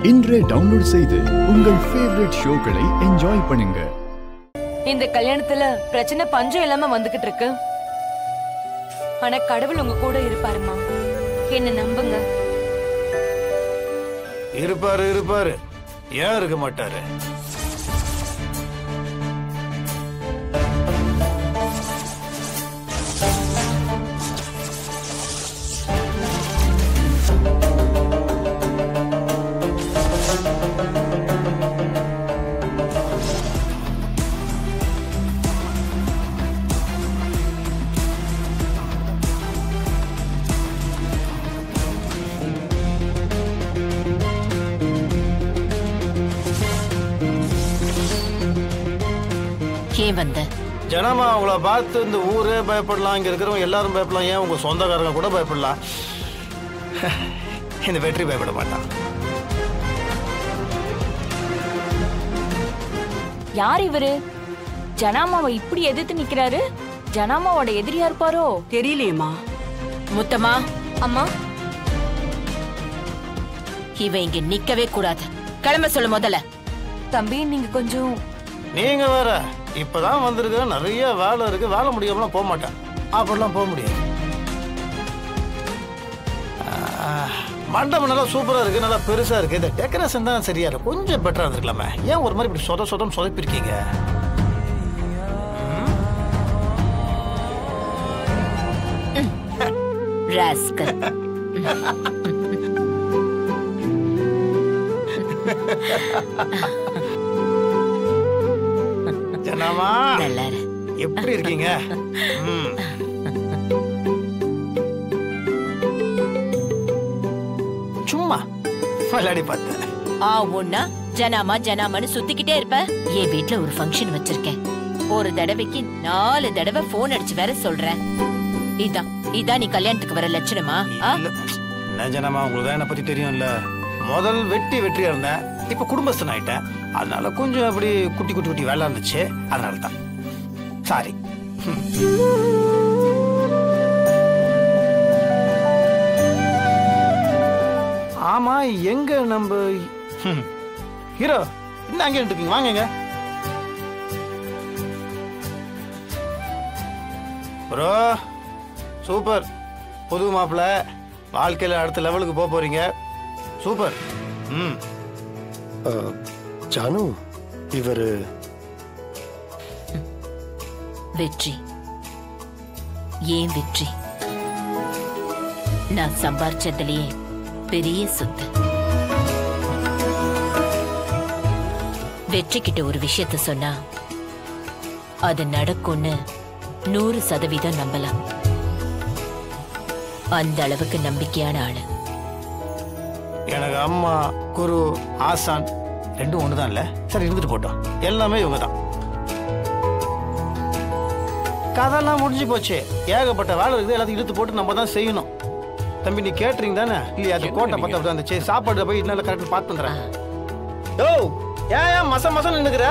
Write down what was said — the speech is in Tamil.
இன்றே டவுன்லோட் செய்து உங்கள் ஃபேவரட் ஷோக்களை என்ஜாய் பண்ணுங்க. இந்த கல்யாணத்துல பிரச்சனை பஞ்சம் இல்லாம வந்துகிட்டு இருக்கு. ஆனா கடவுள் உங்க கூட இருப்பாருமா, என்ன நம்புங்க. இருப்பாரு இருப்பாரு, ஏன் இருக்க மாட்டாரு? ஜனமா அவங்கள பார்த்து இந்த ஊரே பயப்படலாம், இங்க இருக்கிறவங்க எல்லாரும் பயப்படலாம், ஏன் உங்க சொந்தக்காரங்க கூட பயப்படலாம். இந்த வெற்றி பயப்பட மாட்டான். யார் இவரு? ஜனாமாவை இப்படி எதிர்த்து நிக்கிறாரு. ஜனாமாவோட எதிரியா இருப்பாரோ தெரியலையேம்மா. முத்தம்மா, அம்மா, இவ இங்க நிக்கவே கூடாது. கிளம்ப சொல்லு முதல்ல. தம்பி நீங்க கொஞ்சம். நீங்க வேற இப்பதான் வந்திருக்க, நிறைய வேலை இருக்கு, வேலை முடியாமலாம் போக மாட்டேன். அப்படிலாம் போக முடியாது. மண்டபம் நல்லா சூப்பரா இருக்கு, நல்லா பெருசா இருக்கு. இந்த டெக்கரேஷன் தான் சரியா இல்லை, கொஞ்சம் பெட்டரா இருந்திருக்கலாமே. ஏன் ஒரு மாதிரி இப்படி சொதம் சொதப்பிருக்கீங்க? ஜனாமா எப்படி இருக்கீங்க? சும்மா விளையாடி பார்த்தேன். ஒன்னா ஜனாமா ஜனாமான்னு சுத்திக்கிட்டே இருப்ப. என் வீட்டுல ஒரு ஃபங்க்ஷன் வச்சிருக்கேன். ஒரு தடவைக்கு 4 தடவை போன் அடிச்சு வேற சொல்றேன். இதான் நீ கல்யாணத்துக்கு வர லட்சணமா? என்ன ஜனாமா, உங்களுக்கு தான் என்ன பத்தி தெரியும்ல. முதல் வெற்றியா இருந்தேன், இப்ப குடும்பஸ்தன் ஆயிட்டேன். அதனால கொஞ்சம் அப்படி குட்டி வேலை இருந்துச்சு, அதனால தான். சாரி. ஆமா, எங்க நம்ம ஹீரோ என்ன அங்கே இருக்கீங்க? வாங்க ப்ரோ. சூப்பர், புது மாப்பிள்ள, வாழ்க்கையில அடுத்த லெவலுக்கு போறீங்க. சூப்பர். ஜானு, இவரு வெற்றி. ஏன் வெற்றி? நான் சம்பாரிச்சதுலயே பெரிய சொத்து. வெற்றி கிட்ட ஒரு விஷயத்த சொன்னா அது நடக்கும்னு 100% நம்பலாம். அந்த அளவுக்கு நம்பிக்கையான ஆளு. எனக்கு அம்மா, குரு, ஆசான் ரெண்டும் ஒண்ணுதான் இல்ல. சரி, இருந்துட்டு போட்டோம். எல்லாமே இவங்க தான். கதெல்லாம் முடிஞ்சு போச்சு. ஏகப்பட்ட வேலை இருக்குது, எல்லாத்தையும் இழுத்து போட்டு நம்ம தான் செய்யணும். தம்பி நீ கேட்டரிங் தானே? இல்லையா? அது கோட்டை பத்த வந்துச்சு. சாப்பாடு போய் நல்லா கரெக்டாக பார்த்து வந்துடுறேன். ஏன் மசம் நின்னுக்குற?